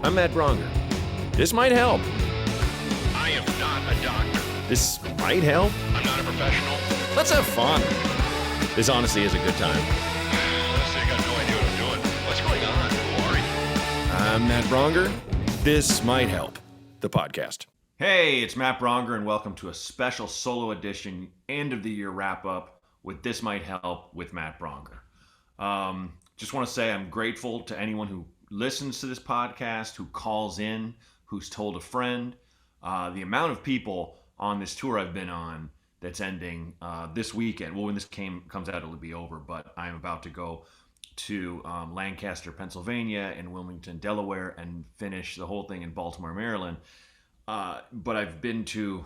I'm Matt Braunger. This might help. I am not a doctor. This might help. I'm not a professional. Let's have fun. This honestly is a good time. Honestly, I got no idea what I'm doing. What's going on? Who are you? I'm Matt Braunger. This might help. The podcast. Hey, it's Matt Braunger, and welcome to a special solo edition end of the year wrap up with This Might Help with Matt Braunger. Just want to say I'm grateful to anyone who listens to this podcast, who calls in, who's told a friend. The amount of people on this tour I've been on that's ending this weekend. Well, when this comes out, it'll be over, but I'm about to go to Lancaster, Pennsylvania, and Wilmington, Delaware, and finish the whole thing in Baltimore, Maryland. But I've been to,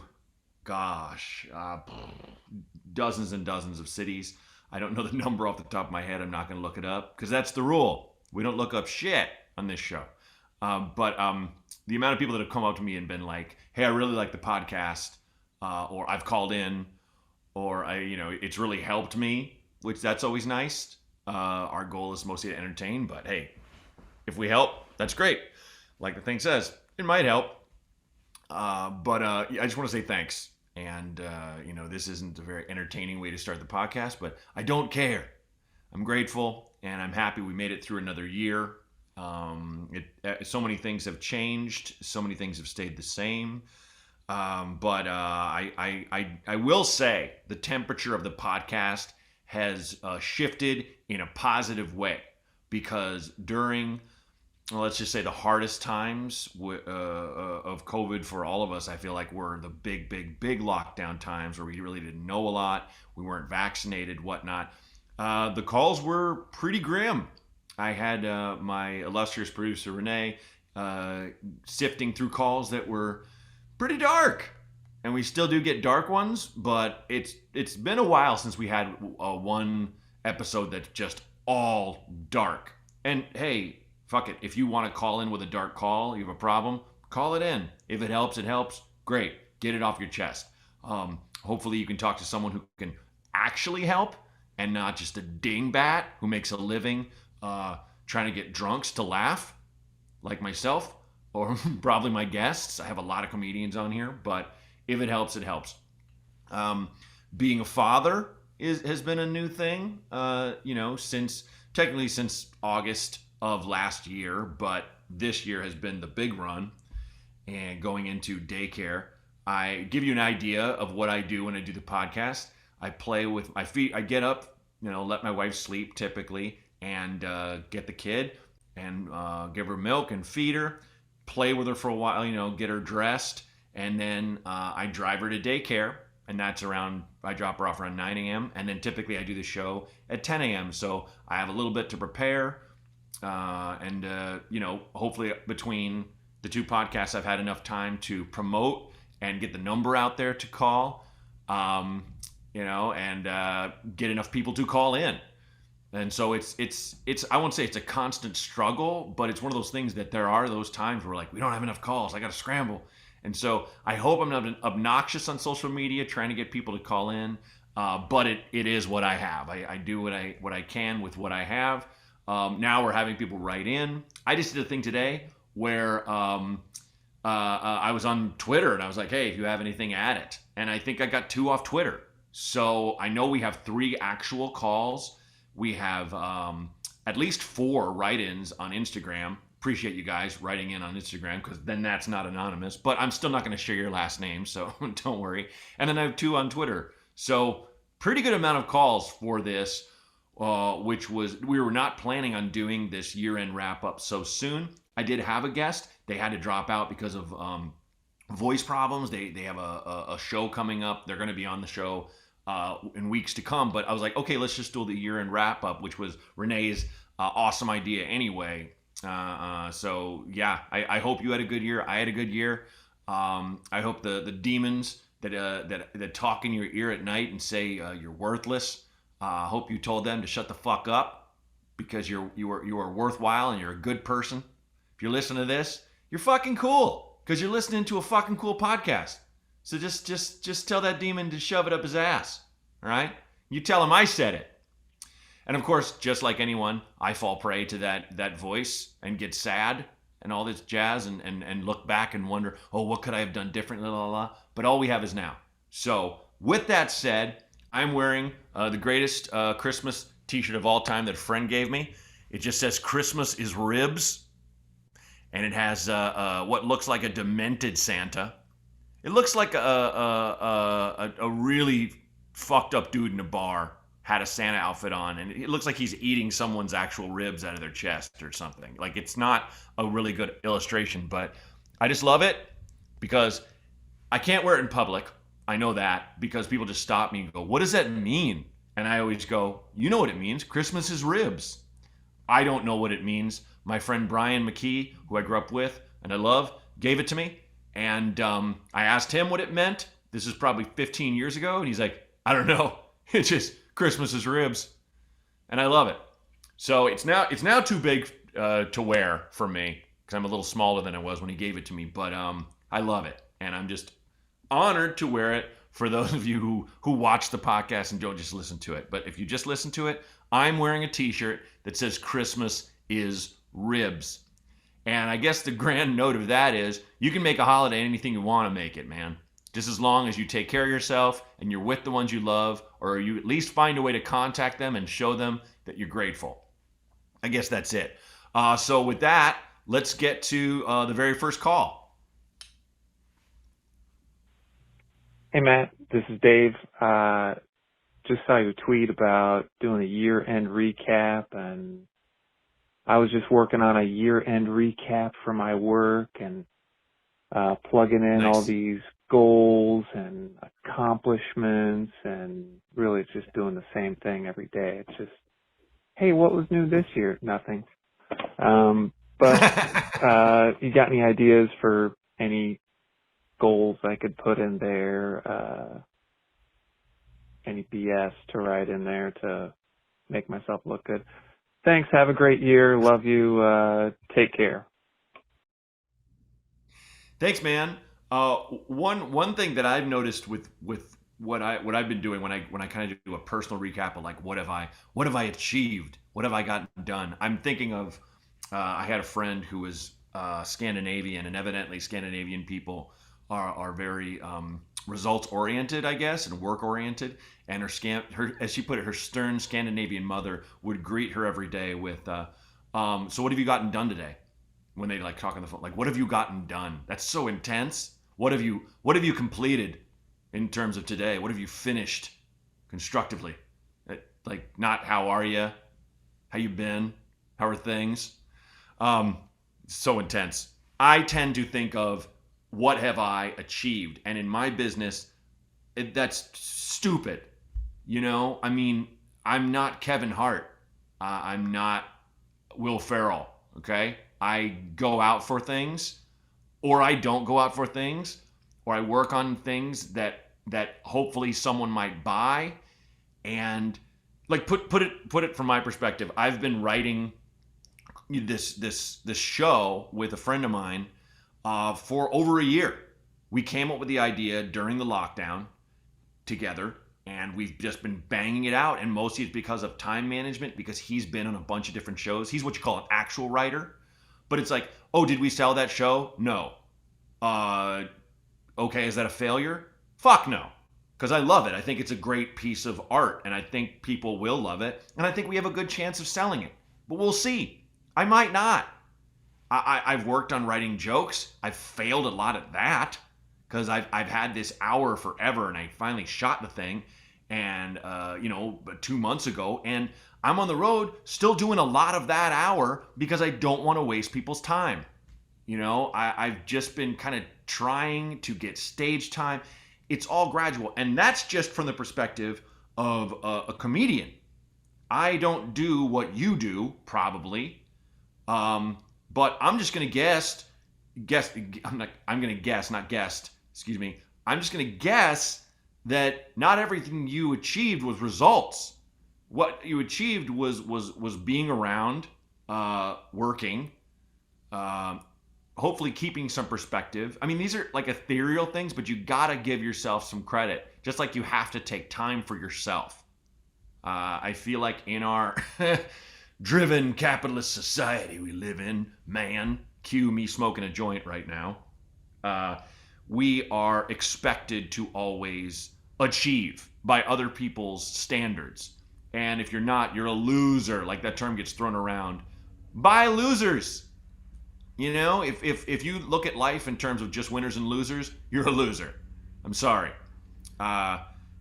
dozens and dozens of cities. I don't know the number off the top of my head. I'm not going to look it up because that's the rule. We don't look up shit on this show. But the amount of people that have come up to me and been like, hey, I really like the podcast, or I've called in, or it's really helped me, which that's always nice. Our goal is mostly to entertain, but hey, if we help, that's great. Like the thing says, it might help. But I just want to say thanks. And, this isn't a very entertaining way to start the podcast, but I don't care. I'm grateful, and I'm happy we made it through another year. So many things have changed. So many things have stayed the same. But I will say the temperature of the podcast has shifted in a positive way, because during, let's just say, the hardest times of COVID for all of us, I feel like were the big lockdown times where we really didn't know a lot. We weren't vaccinated, whatnot. The calls were pretty grim. I had my illustrious producer, Renee, sifting through calls that were pretty dark. And we still do get dark ones, but it's been a while since we had one episode that's just all dark. And hey, fuck it. If you want to call in with a dark call, you have a problem, call it in. If it helps, it helps. Great. Get it off your chest. Hopefully you can talk to someone who can actually help and not just a dingbat who makes a living trying to get drunks to laugh, like myself, or probably my guests. I have a lot of comedians on here, but if it helps, it helps. Being a father has been a new thing, since August of last year, but this year has been the big run, and going into daycare. I give you an idea of what I do when I do the podcast. I play with my feet. I get up, let my wife sleep typically, and get the kid and give her milk and feed her, play with her for a while, get her dressed, and then I drive her to daycare, and that's I drop her off around 9 a.m., and then typically I do the show at 10 a.m., so I have a little bit to prepare. Hopefully between the two podcasts, I've had enough time to promote and get the number out there to call, and get enough people to call in. And so it's I won't say it's a constant struggle, but it's one of those things that there are those times where we don't have enough calls. I got to scramble. And so I hope I'm not obnoxious on social media trying to get people to call in, but it is what I have. I do what I can with what I have. Now we're having people write in. I just did a thing today where I was on Twitter, and I was like, hey, if you have anything, add it. And I think I got 2 off Twitter. So I know we have 3 actual calls. We have at least 4 write-ins on Instagram. Appreciate you guys writing in on Instagram, because then that's not anonymous. But I'm still not going to share your last name, so don't worry. And then I have 2 on Twitter. So pretty good amount of calls for this. Which was, we were not planning on doing this year-end wrap-up so soon. I did have a guest. They had to drop out because of voice problems. They have a show coming up. They're going to be on the show in weeks to come. But I was like, okay, let's just do the year-end wrap-up, which was Renee's awesome idea anyway. So yeah, I hope you had a good year. I had a good year. I hope the demons that talk in your ear at night and say you're worthless, I hope you told them to shut the fuck up, because you are worthwhile and you're a good person. If you're listening to this, you're fucking cool, because you're listening to a fucking cool podcast. So just tell that demon to shove it up his ass. All right? You tell him I said it. And of course, just like anyone, I fall prey to that voice and get sad and all this jazz and look back and wonder, oh, what could I have done differently, la, la, la. But all we have is now. So with that said, I'm wearing the greatest Christmas t-shirt of all time that a friend gave me. It just says Christmas is ribs. And it has what looks like a demented Santa. It looks like a really fucked up dude in a bar had a Santa outfit on, and it looks like he's eating someone's actual ribs out of their chest or something. Like, it's not a really good illustration, but I just love it because I can't wear it in public. I know that because people just stop me and go, what does that mean? And I always go, you know what it means. Christmas is ribs. I don't know what it means. My friend Brian McKee, who I grew up with and I love, gave it to me. And I asked him what it meant. This is probably 15 years ago. And he's like, I don't know. It's just Christmas is ribs. And I love it. So it's now too big to wear for me because I'm a little smaller than I was when he gave it to me. But I love it. And I'm just honored to wear it for those of you who watch the podcast and don't just listen to it. But if you just listen to it, I'm wearing a t-shirt that says Christmas is ribs. And I guess the grand note of that is you can make a holiday anything you want to make it, man. Just as long as you take care of yourself and you're with the ones you love, or you at least find a way to contact them and show them that you're grateful. I guess that's it. So with that, let's get to the very first call. Hey, Matt, this is Dave. Just saw your tweet about doing a year-end recap, and I was just working on a year-end recap for my work and plugging in all these goals and accomplishments, and really it's just doing the same thing every day. It's just, hey, what was new this year? Nothing. But you got any ideas for any goals I could put in there? Any BS to write in there to make myself look good? Thanks. Have a great year. Love you. Take care. Thanks, man. One thing that I've noticed with what I've been doing when I kind of do a personal recap of like what have I achieved, what have I gotten done. I'm thinking of I had a friend who was Scandinavian, and evidently Scandinavian people are very results oriented, I guess, and work oriented. And her, as she put it, her stern Scandinavian mother would greet her every day with, "So what have you gotten done today?" When they like talk on the phone, like, "What have you gotten done?" That's so intense. What have you completed in terms of today? What have you finished constructively? Like, not how are you, how you been, how are things? So intense. I tend to think of what have I achieved, and in my business, that's stupid. You know, I mean, I'm not Kevin Hart. I'm not Will Ferrell. Okay, I go out for things, or I don't go out for things, or I work on things that hopefully someone might buy. And like put it from my perspective, I've been writing this show with a friend of mine for over a year. We came up with the idea during the lockdown together, and we've just been banging it out. And mostly it's because of time management, because he's been on a bunch of different shows. He's what you call an actual writer. But it's like, oh, did we sell that show? No. Okay, is that a failure? Fuck no. Because I love it. I think it's a great piece of art, and I think people will love it. And I think we have a good chance of selling it. But we'll see. I might not. I've worked on writing jokes. I've failed a lot at that because I've had this hour forever, and I finally shot the thing, and 2 months ago, and I'm on the road still doing a lot of that hour because I don't want to waste people's time. You know, I've just been kind of trying to get stage time. It's all gradual, and that's just from the perspective of a comedian. I don't do what you do, probably. But I'm just going to guess. I'm going to guess, not guessed. Excuse me. I'm just going to guess that not everything you achieved was results. What you achieved was being around, working, hopefully keeping some perspective. I mean, these are like ethereal things, but you got to give yourself some credit, just like you have to take time for yourself. I feel like in our driven capitalist society we live in, man cue me smoking a joint right now, we are expected to always achieve by other people's standards. And if you're not, you're a loser. Like that term gets thrown around by losers. You know, if you look at life in terms of just winners and losers, you're a loser. I'm sorry.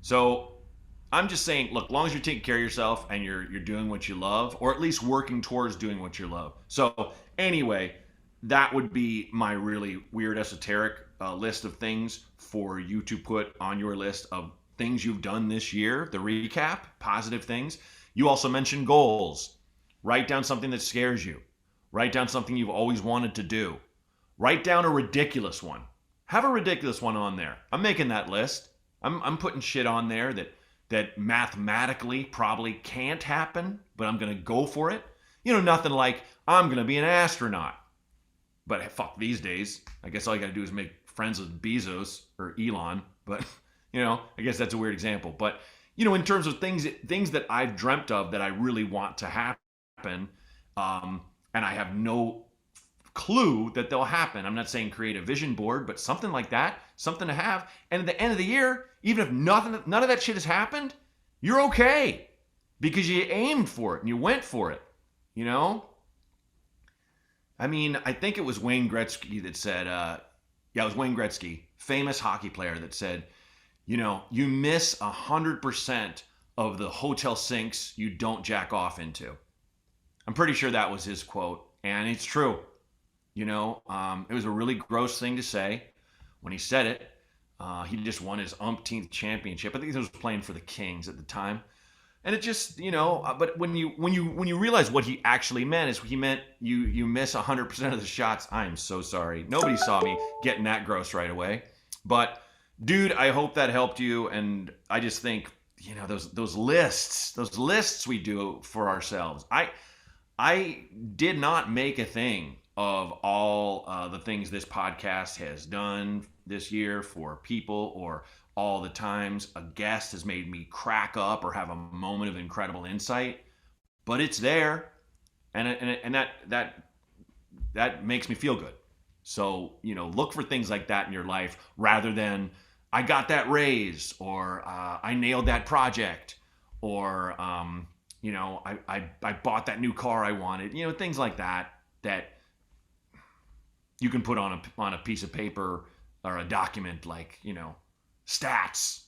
So I'm just saying, look, as long as you're taking care of yourself and you're doing what you love, or at least working towards doing what you love. So anyway, that would be my really weird esoteric list of things for you to put on your list of things you've done this year, the recap, positive things. You also mentioned goals. Write down something that scares you. Write down something you've always wanted to do. Write down a ridiculous one. Have a ridiculous one on there. I'm making that list. I'm putting shit on there that mathematically probably can't happen, but I'm going to go for it. You know, nothing like, I'm going to be an astronaut. But fuck, these days, I guess all you got to do is make friends with Bezos or Elon. But, you know, I guess that's a weird example. But, you know, in terms of things that I've dreamt of that I really want to happen, and I have no clue that they'll happen. I'm not saying create a vision board, but something like that, something to have. And at the end of the year, even if none of that shit has happened, you're okay because you aimed for it and you went for it, you know? I mean, I think it was Wayne Gretzky that said, it was Wayne Gretzky, famous hockey player, that said, you know, you miss 100% of the hotel sinks you don't jack off into. I'm pretty sure that was his quote, and it's true. You know, it was a really gross thing to say when he said it. He just won his umpteenth championship. I think he was playing for the Kings at the time. And it just, you know, but when you realize what he actually meant is he meant you miss 100% of the shots. I am so sorry. Nobody saw me getting that gross right away. But dude, I hope that helped you. And I just think, you know, those lists we do for ourselves. I did not make a thing of all the things this podcast has done this year for people, or all the times a guest has made me crack up or have a moment of incredible insight, but it's there, and that makes me feel good. So, you know, look for things like that in your life rather than I got that raise, or I nailed that project, or you know, I bought that new car I wanted. You know, things like that you can put on a piece of paper or a document, like, you know, stats,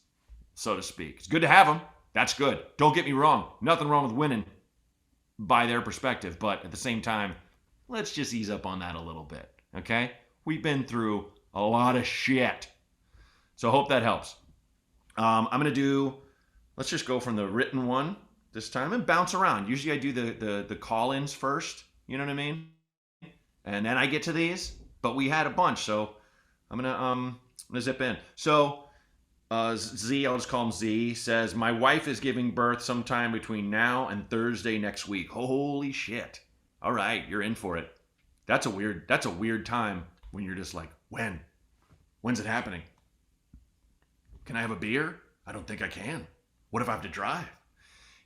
so to speak. It's good to have them. That's good. Don't get me wrong. Nothing wrong with winning by their perspective. But at the same time, let's just ease up on that a little bit. Okay? We've been through a lot of shit. So I hope that helps. Let's just go from the written one this time and bounce around. Usually I do the call-ins first. You know what I mean? And then I get to these. But we had a bunch, so I'm gonna zip in. So Z, I'll just call him Z, says, my wife is giving birth sometime between now and Thursday next week. Holy shit. All right, you're in for it. That's a weird time when you're just like, when's it happening? Can I have a beer? I don't think I can. What if I have to drive?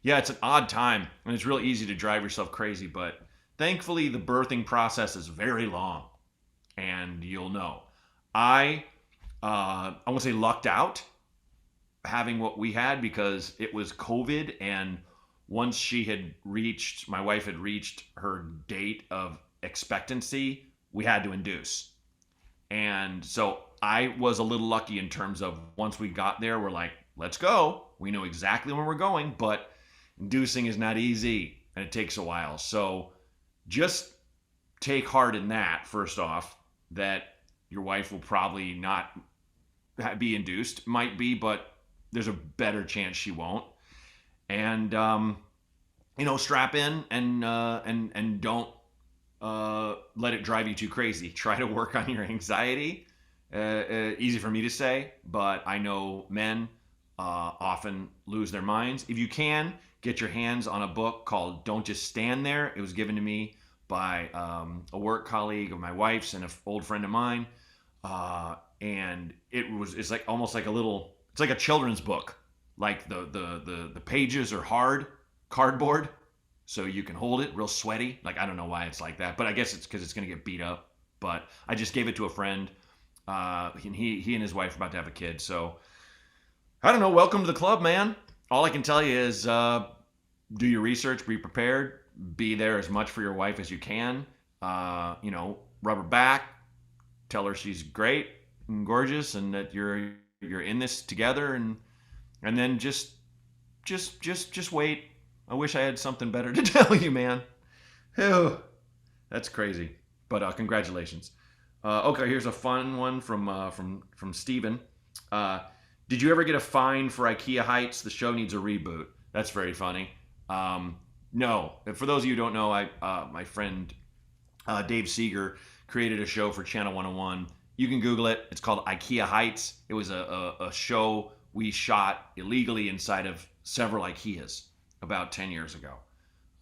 Yeah, it's an odd time, and it's real easy to drive yourself crazy, but thankfully the birthing process is very long, and you'll know. I won't say lucked out having what we had, because it was COVID, and once my wife had reached her date of expectancy, we had to induce. And so I was a little lucky in terms of once we got there, we're like, let's go. We know exactly where we're going, but inducing is not easy and it takes a while. So just take heart in that, first off, that your wife will probably not be induced. Might be, but there's a better chance she won't. And strap in and don't let it drive you too crazy. Try to work on your anxiety. Easy for me to say, but I know men often lose their minds. If you can, get your hands on a book called Don't Just Stand There. It was given to me by a work colleague of my wife's and an old friend of mine. And it's like almost like it's like a children's book. Like the pages are hard cardboard, so you can hold it real sweaty. Like, I don't know why it's like that, but I guess it's because it's going to get beat up but I just gave it to a friend. He and his wife are about to have a kid, so I don't know. Welcome to the club, man. All I can tell you is do your research, be prepared, be there as much for your wife as you can. Rub her back, tell her she's great and gorgeous, and that you're in this together, and then just wait. I wish I had something better to tell you, man. Ew, that's crazy. But congratulations. Okay, here's a fun one from Steven. Did you ever get a fine for IKEA Heights? The show needs a reboot. That's very funny. No. For those of you who don't know, my friend Dave Seeger created a show for Channel 101. You can Google it. It's called IKEA Heights. It was a show we shot illegally inside of several IKEAs about 10 years ago,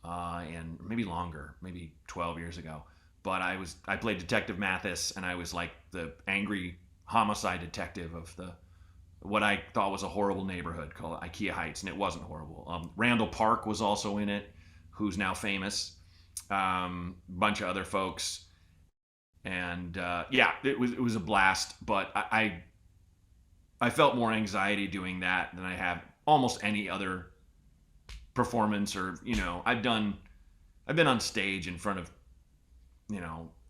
and maybe longer, maybe 12 years ago. But I played Detective Mathis, and I was like the angry homicide detective of what I thought was a horrible neighborhood called IKEA Heights, and it wasn't horrible. Randall Park was also in it, who's now famous. Bunch of other folks, and it was a blast. But I felt more anxiety doing that than I have almost any other performance, or I've been on stage in front of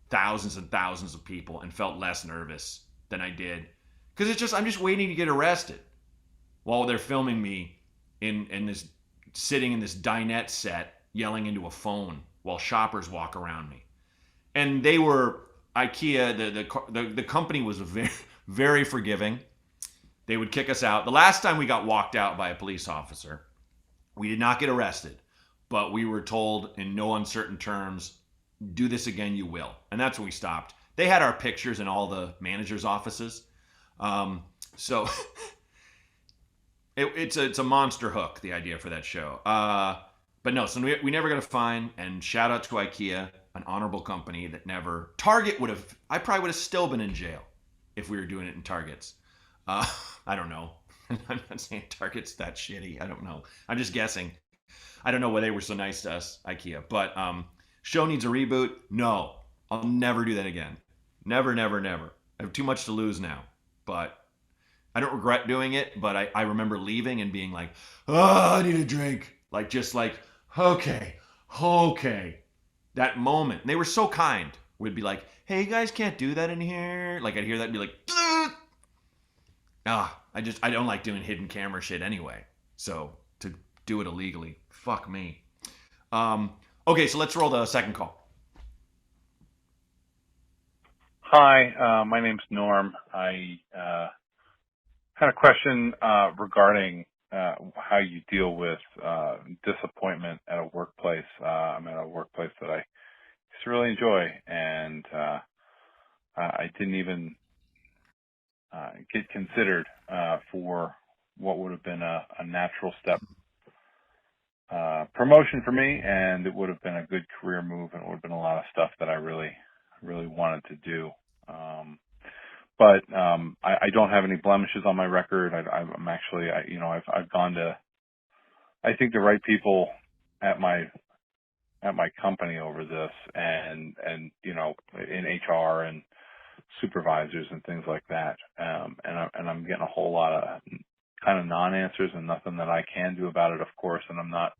thousands and thousands of people and felt less nervous than I did, because I'm just waiting to get arrested while they're filming me in this, sitting in this dinette set yelling into a phone while shoppers walk around me. And they were IKEA, the company was very, very forgiving. They would kick us out. The last time we got walked out by a police officer, we did not get arrested, but we were told in no uncertain terms, do this again, you will. And that's when we stopped. They had our pictures in all the managers' offices. So it's a monster hook, the idea for that show. But no, so we never got a fine. And shout out to IKEA, an honorable company that never. Target I probably would have still been in jail if we were doing it in Targets. I don't know. I'm not saying Target's that shitty. I don't know. I'm just guessing. I don't know why they were so nice to us, IKEA. But show needs a reboot. No, I'll never do that again. Never, never, never. I have too much to lose now. But I don't regret doing it. But I remember leaving and being like, oh, I need a drink. Okay. That moment. And they were so kind. We'd be like, hey, you guys can't do that in here. Like, I'd hear that and be like, I don't like doing hidden camera shit anyway. So to do it illegally, fuck me. Okay, so let's roll the second call. Hi, my name's Norm. I had a question regarding how you deal with disappointment at a workplace. I'm at a workplace that I used to really enjoy, and I didn't even get considered for what would have been a natural step promotion for me, and it would have been a good career move, and it would have been a lot of stuff that I really wanted to do. But I don't have any blemishes on my record. I'm actually, I've gone to, I think, the right people at my company over this, and in HR and supervisors and things like that. And I'm getting a whole lot of kind of non-answers and nothing that I can do about it, of course. And I'm not,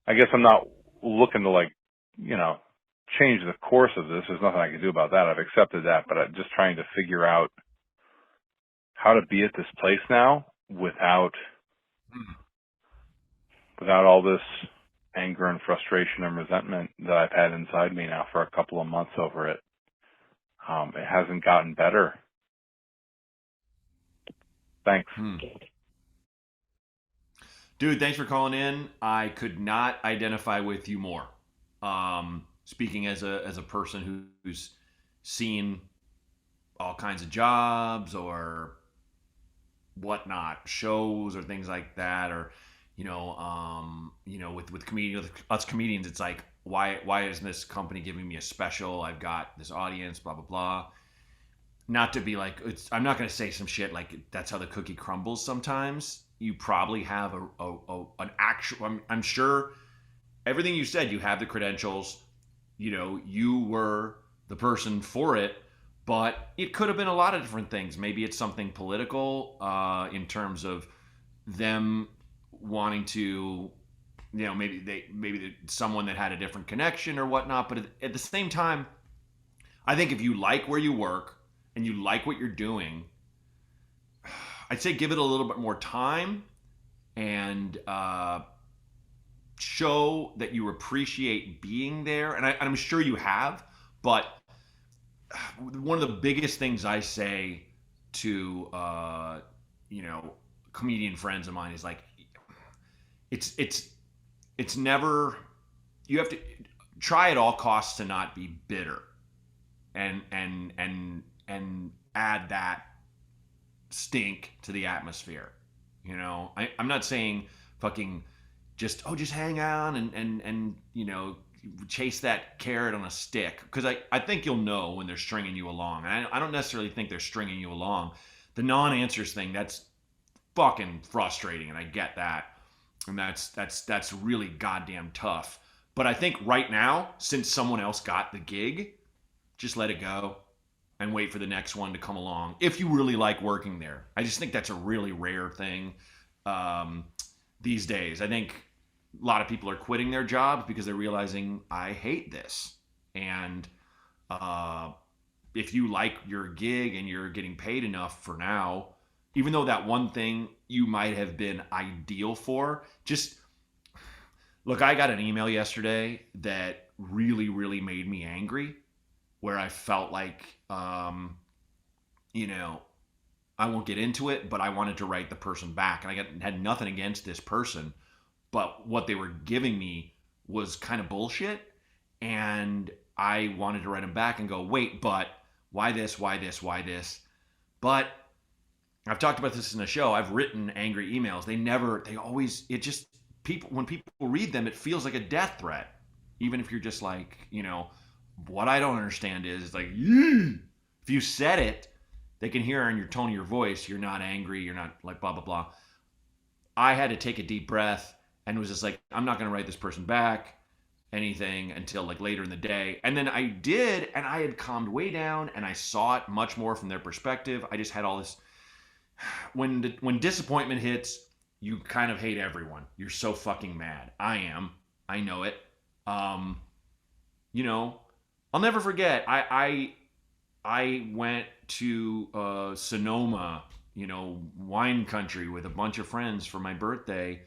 I guess I'm not looking to change the course of this. There's nothing I can do about that. I've accepted that, but I'm just trying to figure out how to be at this place now without all this anger and frustration and resentment that I've had inside me now for a couple of months over it. It hasn't gotten better. Thanks. Dude, thanks for calling in. I could not identify with you more. Speaking as a person who's seen all kinds of jobs or whatnot, shows or things like that, or with comedians, us comedians, it's like, why isn't this company giving me a special? I've got this audience, blah blah blah. Not to be like, I'm not going to say some shit like that's how the cookie crumbles. Sometimes you probably have an actual. I'm sure everything you said, you have the credentials. You were the person for it, but it could have been a lot of different things. Maybe it's something political in terms of them wanting to, maybe someone that had a different connection or whatnot. But at the same time, I think if you like where you work and you like what you're doing, I'd say give it a little bit more time and show that you appreciate being there. And I'm sure you have, but one of the biggest things I say to, comedian friends of mine is like, it's never, you have to try at all costs to not be bitter and add that stink to the atmosphere. I'm not saying fucking just hang on and chase that carrot on a stick, because I think you'll know when they're stringing you along. And I don't necessarily think they're stringing you along. The non-answers thing, that's fucking frustrating, and I get that. And that's really goddamn tough. But I think right now, since someone else got the gig, just let it go and wait for the next one to come along. If you really like working there, I just think that's a really rare thing these days. I think a lot of people are quitting their jobs because they're realizing, I hate this. And if you like your gig and you're getting paid enough for now, even though that one thing you might have been ideal for, just look, I got an email yesterday that really, really made me angry, where I felt like, I won't get into it, but I wanted to write the person back. And I had nothing against this person, but what they were giving me was kind of bullshit. And I wanted to write them back and go, wait, but why this, why this, why this? But I've talked about this in the show. I've written angry emails. When people read them, it feels like a death threat. Even if you're just like, what I don't understand is like, if you said it, they can hear in your tone of your voice, you're not angry, you're not like blah, blah, blah. I had to take a deep breath and was just like, I'm not going to write this person back anything until like later in the day. And then I did, and I had calmed way down, and I saw it much more from their perspective. I just had all this, when disappointment hits, you kind of hate everyone. You're so fucking mad. I am. I know it. I'll never forget. I went to Sonoma, wine country, with a bunch of friends for my birthday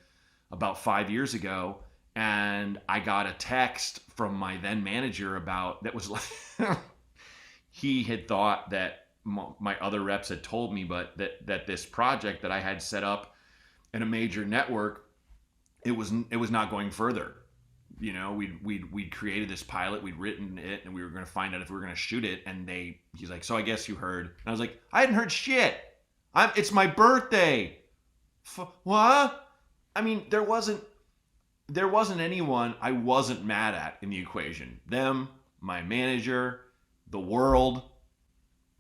about 5 years ago, and I got a text from my then manager that was like, he had thought that my other reps had told me, but that this project that I had set up in a major network, it was not going further. We'd created this pilot, we'd written it, and we were going to find out if we were going to shoot it. And he's like, so I guess you heard. And I was like, I hadn't heard shit. It's my birthday. What? I mean, there wasn't anyone I wasn't mad at in the equation. Them, my manager, the world.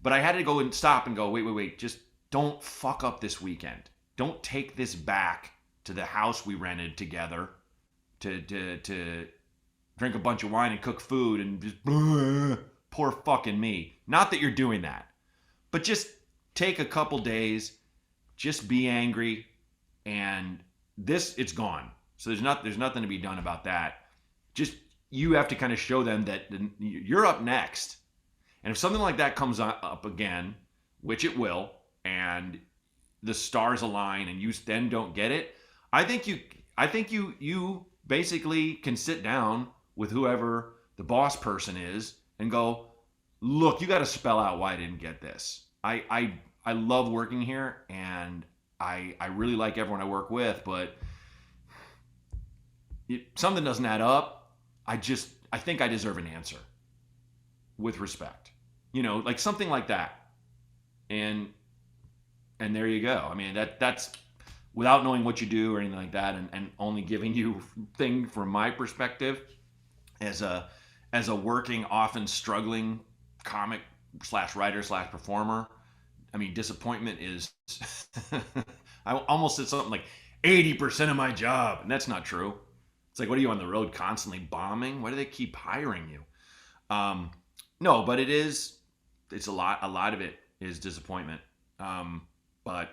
But I had to go and stop and go, wait, just don't fuck up this weekend. Don't take this back to the house we rented together to drink a bunch of wine and cook food and just poor fucking me. Not that you're doing that, but just take a couple days, just be angry, and it's gone. So there's nothing to be done about that. Just, you have to kind of show them that you're up next. And if something like that comes up again, which it will, and the stars align and you then don't get it, I think you basically can sit down with whoever the boss person is and go, look, you got to spell out why I didn't get this. I love working here, and I really like everyone I work with, but something doesn't add up. I think I deserve an answer with respect, like something like that. And there you go. I mean, that's without knowing what you do or anything like that, and only giving you thing from my perspective as a working, often struggling comic / writer / performer. I mean, disappointment is I almost said something like 80% of my job, and that's not true. It's like, what are you on the road constantly bombing? Why do they keep hiring you? No, but it's a lot of it is disappointment. But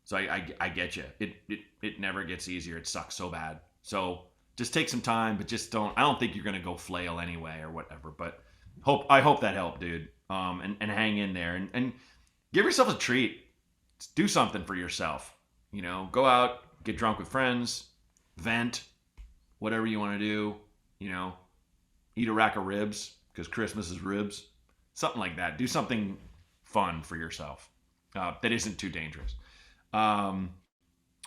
so I get you. It never gets easier. It sucks so bad. So just take some time, but just don't. I don't think you're gonna go flail anyway or whatever. But I hope that helped, dude. And hang in there and give yourself a treat. Do something for yourself. You know, go out, get drunk with friends, vent, whatever you want to do. You know, eat a rack of ribs because Christmas is ribs. Something like that. Do something fun for yourself that isn't too dangerous.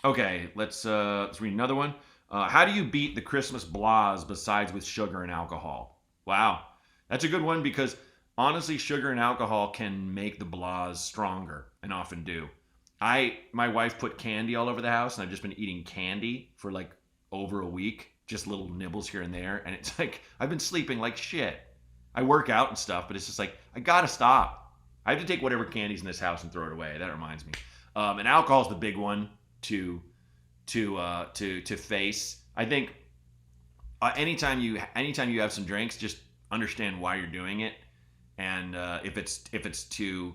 Okay, let's read another one. How do you beat the Christmas blahs besides with sugar and alcohol? Wow, that's a good one because honestly, sugar and alcohol can make the blahs stronger and often do. My wife put candy all over the house, and I've just been eating candy for like over a week, just little nibbles here and there, and it's like I've been sleeping like shit. I work out and stuff, but it's just like I gotta stop. I have to take whatever candy's in this house and throw it away. That reminds me. And alcohol's the big one to face. I think anytime you have some drinks, just understand why you're doing it, and if it's to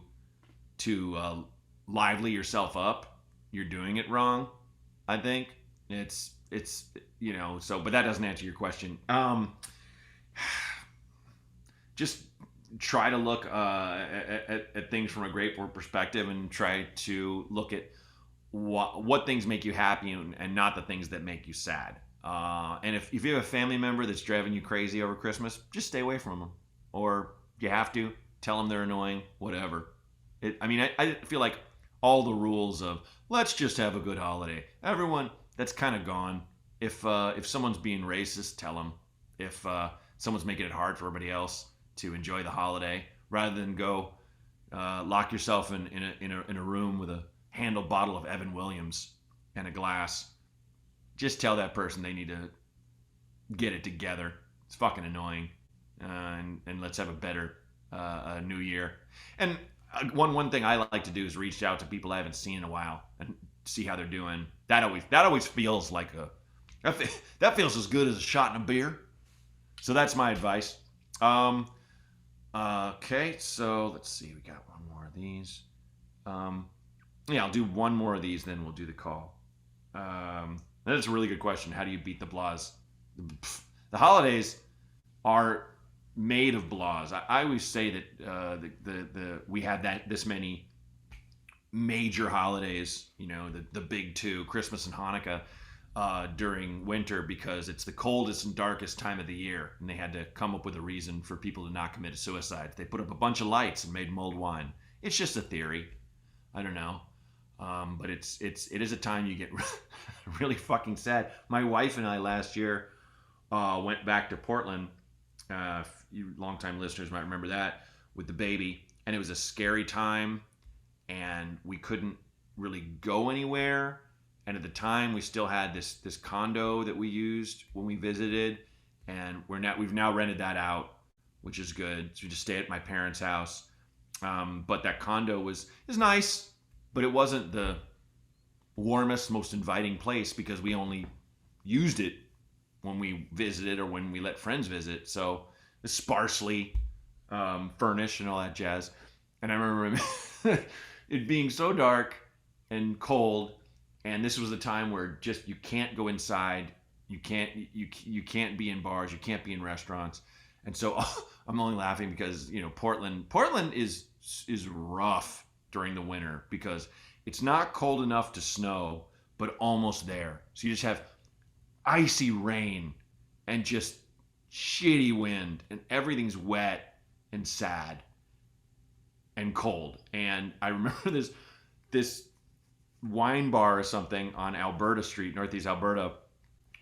lively yourself up, you're doing it wrong. I think it's you know. So, but that doesn't answer your question. Just try to look at things from a grateful perspective and try to look at what things make you happy and not the things that make you sad. And if you have a family member that's driving you crazy over Christmas, just stay away from them. Or you have to, tell them they're annoying, whatever. I feel like all the rules of let's just have a good holiday. Everyone, that's kind of gone. If someone's being racist, tell them. If someone's making it hard for everybody else to enjoy the holiday, rather than go lock yourself in a room with a handled bottle of Evan Williams and a glass, just tell that person they need to get it together. It's fucking annoying, and let's have a better New Year. And one thing I like to do is reach out to people I haven't seen in a while and see how they're doing. That always feels like that feels as good as a shot in a beer. So that's my advice. Okay, so let's see. We got one more of these. Yeah, I'll do one more of these, then we'll do the call. That's a really good question. How do you beat the blahs? The holidays are made of blahs. I always say that we had this many major holidays, you know, the big two, Christmas and Hanukkah, during winter because it's the coldest and darkest time of the year, and they had to come up with a reason for people to not commit suicide. They put up a bunch of lights and made mulled wine. It's just a theory. I don't know. But it is a time you get really fucking sad. My wife and I last year went back to Portland. You longtime listeners might remember that, with the baby, and it was a scary time, and we couldn't really go anywhere. And at the time, we still had this condo that we used when we visited, and we've now rented that out, which is good. So we just stay at my parents' house. But that condo is nice, but it wasn't the warmest, most inviting place because we only used it when we visited or when we let friends visit. So it's sparsely furnished and all that jazz. And I remember it being so dark and cold. And this was the time where just you can't go inside, you can't be in bars, you can't be in restaurants, and so I'm only laughing because you know Portland is rough during the winter because it's not cold enough to snow, but almost there. So you just have icy rain and just shitty wind, and everything's wet and sad and cold. And I remember this wine bar or something on Alberta Street, Northeast Alberta,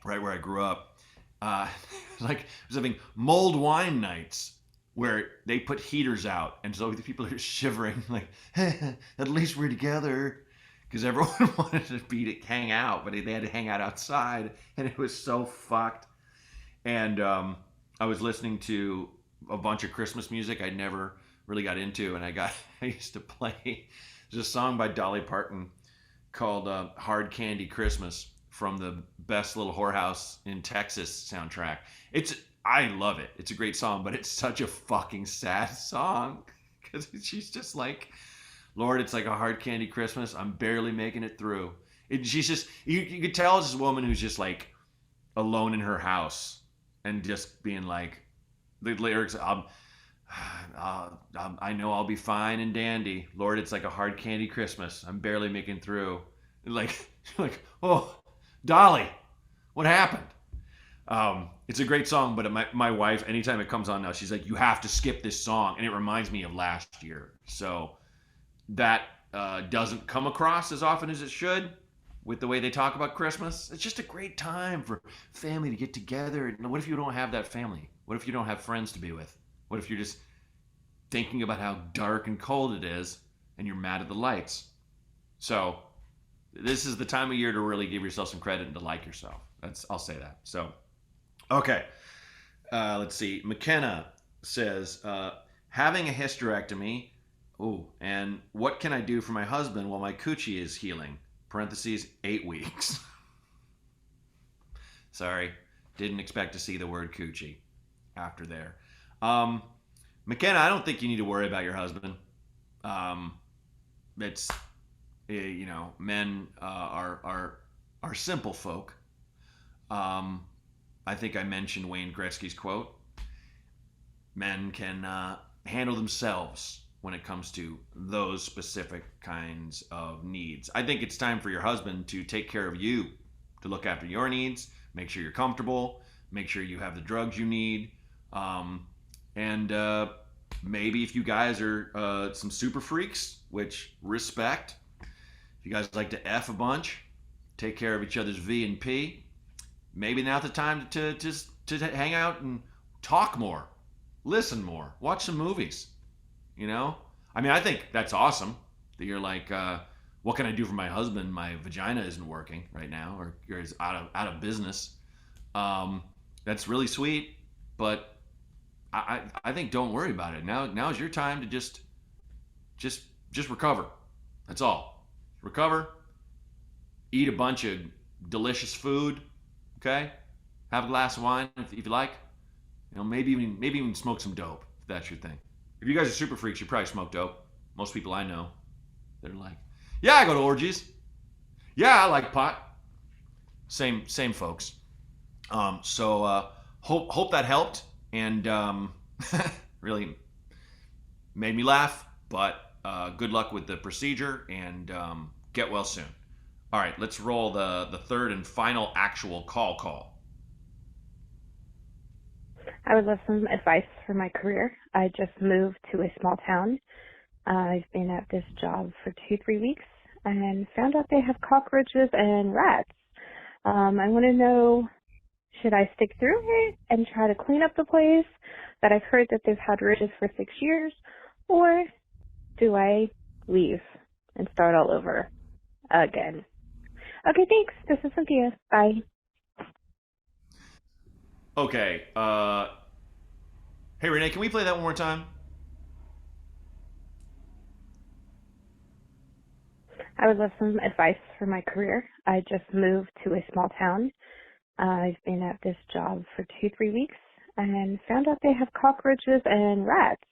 right where I grew up. Like it was having mulled wine nights where they put heaters out, and so the people are shivering, like, at least we're together, because everyone wanted to hang out, but they had to hang out outside, and it was so fucked. And I was listening to a bunch of Christmas music I'd never really got into, and I used to play. There's a song by Dolly Parton called Hard Candy Christmas from the Best Little Whorehouse in Texas soundtrack. I love it. It's a great song, but it's such a fucking sad song because she's just like, Lord, it's like a hard candy Christmas. I'm barely making it through. She's just, you could tell it's this woman who's just like alone in her house and just being like, the lyrics, I know I'll be fine and dandy. Lord, it's like a hard candy Christmas. I'm barely making through. Like, oh, Dolly, what happened? It's a great song, but my wife, anytime it comes on now, she's like, you have to skip this song. And it reminds me of last year. So that doesn't come across as often as it should with the way they talk about Christmas. It's just a great time for family to get together. And what if you don't have that family? What if you don't have friends to be with? What if you're just thinking about how dark and cold it is and you're mad at the lights? So this is the time of year to really give yourself some credit and to like yourself. I'll say that. So, okay. Let's see. McKenna says, having a hysterectomy. Ooh, and what can I do for my husband while my coochie is healing? Parentheses, 8 weeks. Sorry. Didn't expect to see the word coochie after there. McKenna, I don't think you need to worry about your husband. It's, men are simple folk. I think I mentioned Wayne Gretzky's quote. Men can handle themselves when it comes to those specific kinds of needs. I think it's time for your husband to take care of you, to look after your needs, make sure you're comfortable, make sure you have the drugs you need, and maybe if you guys are some super freaks, which respect, if you guys like to F a bunch, take care of each other's V and P, maybe now's the time to hang out and talk more, listen more, watch some movies. I think that's awesome that you're like, what can I do for my husband? My vagina isn't working right now, or is out of business. That's really sweet, but I think don't worry about it. Now's your time to just recover. That's all. Recover. Eat a bunch of delicious food. Okay. Have a glass of wine if you like. Maybe even smoke some dope if that's your thing. If you guys are super freaks, you probably smoke dope. Most people I know, they're like, yeah, I go to orgies. Yeah, I like pot. Same folks. So hope that helped and really made me laugh. But good luck with the procedure and get well soon. All right, let's roll the third and final actual call. I would love some advice for my career. I just moved to a small town. I've been at this job for 2-3 weeks and found out they have cockroaches and rats. I want to know, should I stick through it and try to clean up the place that I've heard that they've had roaches for 6 years, or do I leave and start all over again? Okay, thanks. This is Cynthia. Bye. Okay. Hey, Renee, can we play that one more time? I would love some advice for my career. I just moved to a small town. I've been at this job for 2-3 weeks and found out they have cockroaches and rats.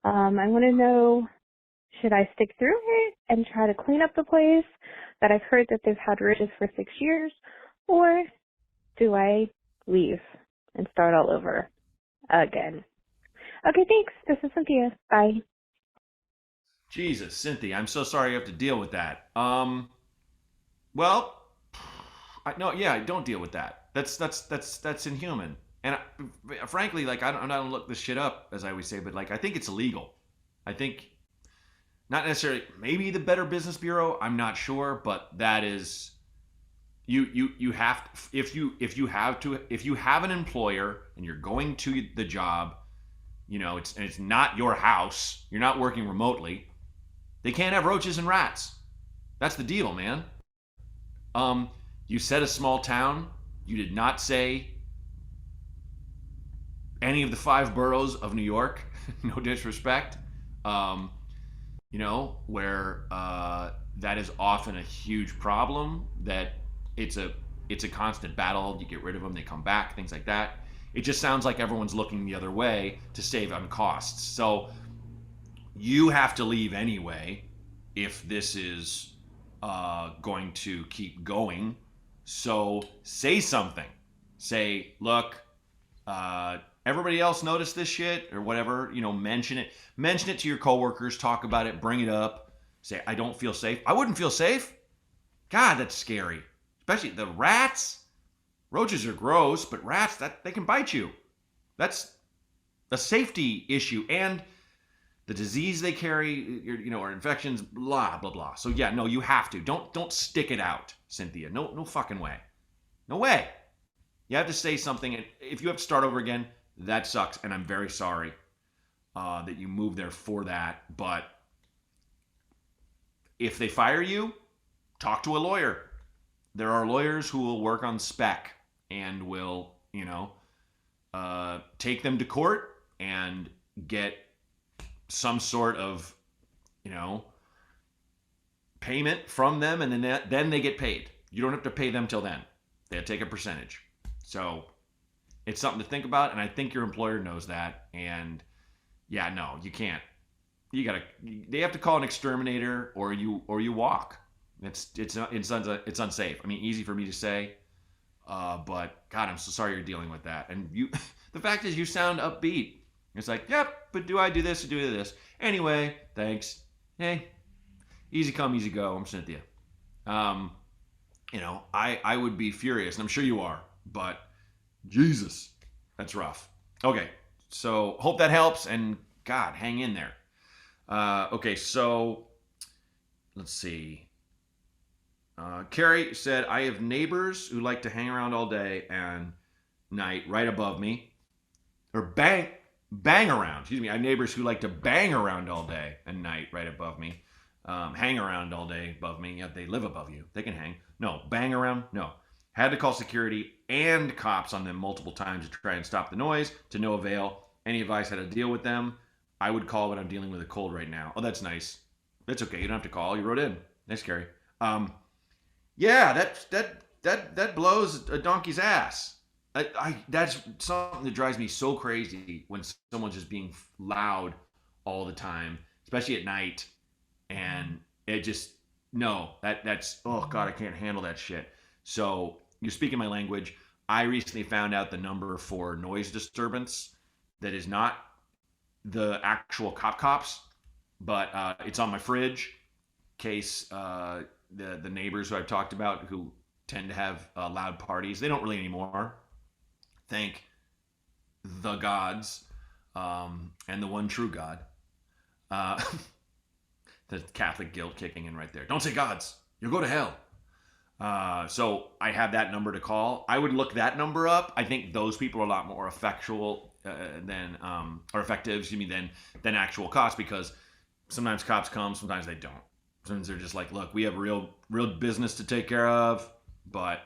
I want to know, should I stick through it and try to clean up the place that I've heard that they've had roaches for 6 years, or do I leave and start all over again? Okay, thanks. This is Cynthia. Bye. Jesus, Cynthia, I'm so sorry you have to deal with that. Well, don't deal with that. That's inhuman. And frankly, I don't look this shit up, as I always say, but I think it's illegal. I think not necessarily, maybe the Better Business Bureau, I'm not sure, but that is, you have to, if you have an employer and you're going to the job, it's not your house, you're not working remotely, they can't have roaches and rats. That's the deal, man. You said a small town. You did not say any of the 5 boroughs of New York. No disrespect. Where that is often a huge problem, that it's a constant battle. You get rid of them, they come back, things like that. It just sounds like everyone's looking the other way to save on costs. So you have to leave anyway if this is going to keep going. So say something. Say, look, everybody else noticed this shit or whatever. Mention it. Mention it to your coworkers. Talk about it. Bring it up. Say, I don't feel safe. I wouldn't feel safe. God, that's scary. Especially the rats. Roaches are gross, but rats, they can bite you. That's a safety issue. And the disease they carry, or infections, blah, blah, blah. So yeah, no, you have to. Don't stick it out, Cynthia. No fucking way. No way. You have to say something. And if you have to start over again, that sucks. And I'm very sorry that you moved there for that. But if they fire you, talk to a lawyer. There are lawyers who will work on spec and will, take them to court and get some sort of, payment from them, and then they get paid. You don't have to pay them till then. They take a percentage. So it's something to think about, and I think your employer knows that. And yeah, no, you can't. They have to call an exterminator, or you walk. It's unsafe. I mean, easy for me to say, but God, I'm so sorry you're dealing with that. And the fact is, you sound upbeat. It's like, yep, but do I do this or do this? Anyway, thanks. Hey, easy come, easy go. I'm Cynthia. I would be furious, and I'm sure you are, but Jesus, that's rough. Okay, so hope that helps, and God, hang in there. Okay, so let's see. Carrie said, I have neighbors who like to hang around all day and night right above me. Or bang around. Excuse me. I have neighbors who like to bang around all day and night right above me. Hang around all day above me. Yeah, they live above you. They can hang. No. Bang around? No. Had to call security and cops on them multiple times to try and stop the noise, to no avail. Any advice how to deal with them? I would call when I'm dealing with a cold right now. Oh, that's nice. That's okay. You don't have to call. You wrote in. Nice, Carrie. Yeah, that blows a donkey's ass. That's something that drives me so crazy when someone's just being loud all the time, especially at night. And it just, that's, oh God, I can't handle that shit. So you're speaking my language. I recently found out the number for noise disturbance that is not the actual cops, but it's on my fridge in case the neighbors who I've talked about who tend to have loud parties. They don't really anymore. Thank the gods and the one true God. The Catholic guilt kicking in right there. Don't say gods. You'll go to hell. So I have that number to call. I would look that number up. I think those people are a lot more effectual than actual cops, because sometimes cops come, sometimes they don't. Sometimes they're just like, look, we have real business to take care of, but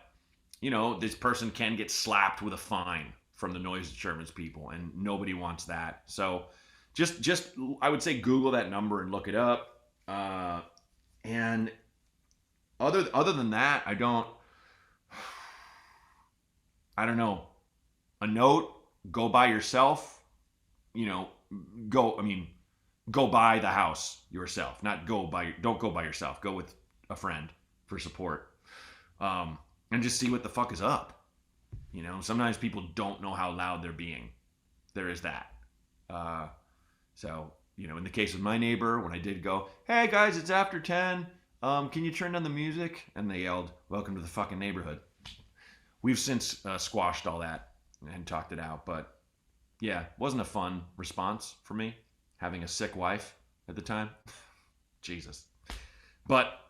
this person can get slapped with a fine from the noise disturbance people, and nobody wants that. So just I would say Google that number and look it up. And other than that, I don't know. A note, go by yourself, go buy the house yourself, don't go by yourself. Go with a friend for support. And just see what the fuck is up. Sometimes people don't know how loud they're being. There is that. So, in the case of my neighbor, when I did go, hey guys, it's after 10. Can you turn down the music? And they yelled, welcome to the fucking neighborhood. We've since squashed all that and talked it out. But yeah, wasn't a fun response for me, having a sick wife at the time. Jesus. But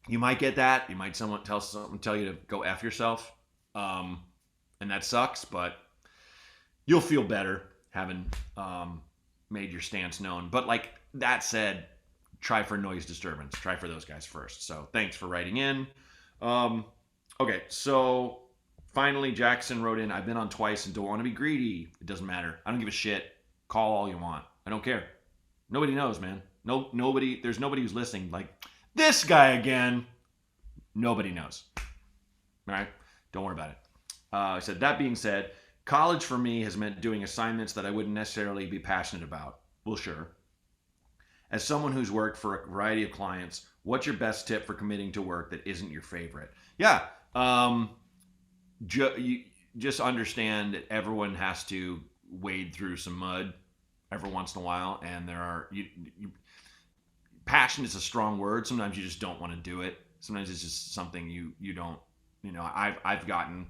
you might get that. You might someone tell you to go F yourself. And that sucks, but you'll feel better having made your stance known. But like that said, try for noise disturbance. Try for those guys first. So thanks for writing in. Okay, so finally Jackson wrote in, I've been on twice and don't want to be greedy. It doesn't matter. I don't give a shit. Call all you want. I don't care. Nobody knows, man. There's nobody who's listening like, this guy again. Nobody knows. All right? Don't worry about it. I said, that being said, College for me has meant doing assignments that I wouldn't necessarily be passionate about. Well, sure. As someone who's worked for a variety of clients, what's your best tip for committing to work that isn't your favorite? Yeah. You just understand that everyone has to wade through some mud every once in a while, and passion is a strong word. Sometimes you just don't want to do it. Sometimes it's just something you don't. I've gotten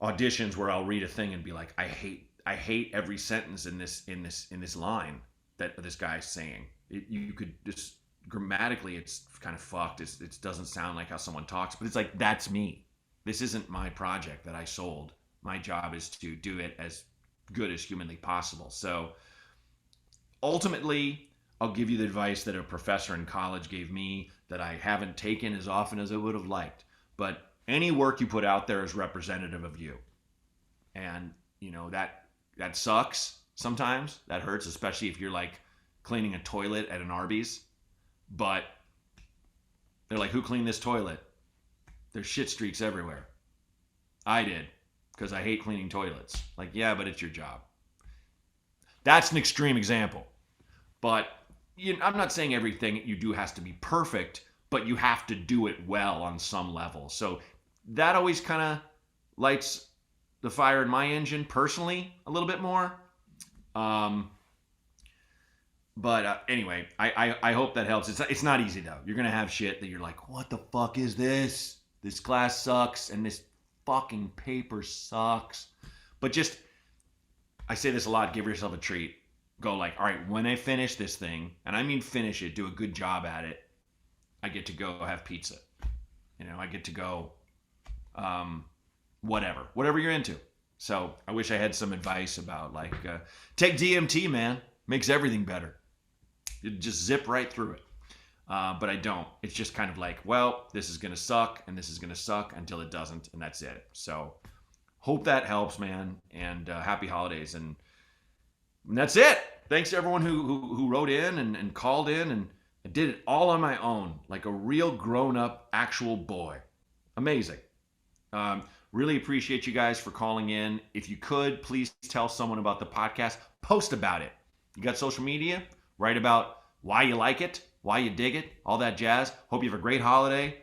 auditions where I'll read a thing and be like, I hate every sentence in this line that this guy's saying. You could just grammatically, it's kind of fucked. It doesn't sound like how someone talks, but it's like, that's me. This isn't my project that I sold. My job is to do it as good as humanly possible. So ultimately, I'll give you the advice that a professor in college gave me that I haven't taken as often as I would have liked. But any work you put out there is representative of you. And, that sucks sometimes. That hurts, especially if you're like cleaning a toilet at an Arby's. But they're like, who cleaned this toilet? There's shit streaks everywhere. I did, because I hate cleaning toilets. Like, yeah, but it's your job. That's an extreme example. But I'm not saying everything you do has to be perfect, but you have to do it well on some level. So that always kind of lights the fire in my engine personally a little bit more. But anyway, I hope that helps. It's not easy though. You're gonna have shit that you're like, what the fuck is this? This class sucks, and this fucking paper sucks. But I say this a lot. Give yourself a treat. Go like, all right, when I finish this thing, and I mean finish it, do a good job at it, I get to go have pizza. I get to go, whatever you're into. So I wish I had some advice about take DMT, man. Makes everything better. You just zip right through it. But I don't. It's just kind of like, well, this is going to suck, and this is going to suck until it doesn't, and that's it. So hope that helps, man, and happy holidays. And that's it. Thanks to everyone who wrote in and called in, and I did it all on my own, like a real grown-up actual boy. Amazing. Really appreciate you guys for calling in. If you could, please tell someone about the podcast. Post about it. You got social media? Write about why you like it, why you dig it, all that jazz. Hope you have a great holiday,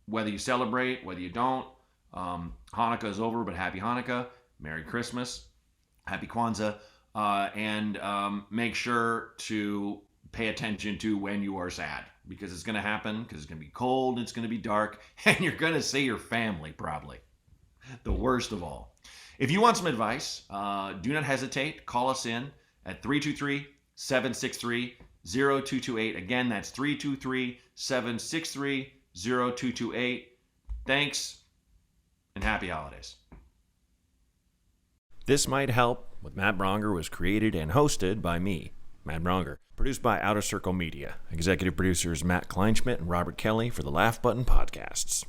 whether you celebrate, whether you don't. Hanukkah is over, but happy Hanukkah. Merry Christmas. Happy Kwanzaa. And make sure to pay attention to when you are sad, because it's going to happen, because it's going to be cold, it's going to be dark, and you're going to see your family probably. The worst of all. If you want some advice, do not hesitate. Call us in at 323-763-0228. Again, that's 323-763-0228. Thanks, and happy holidays. This Might Help with Matt Braunger was created and hosted by me, Matt Braunger. Produced by Outer Circle Media. Executive producers Matt Kleinschmidt and Robert Kelly for the Laugh Button Podcasts.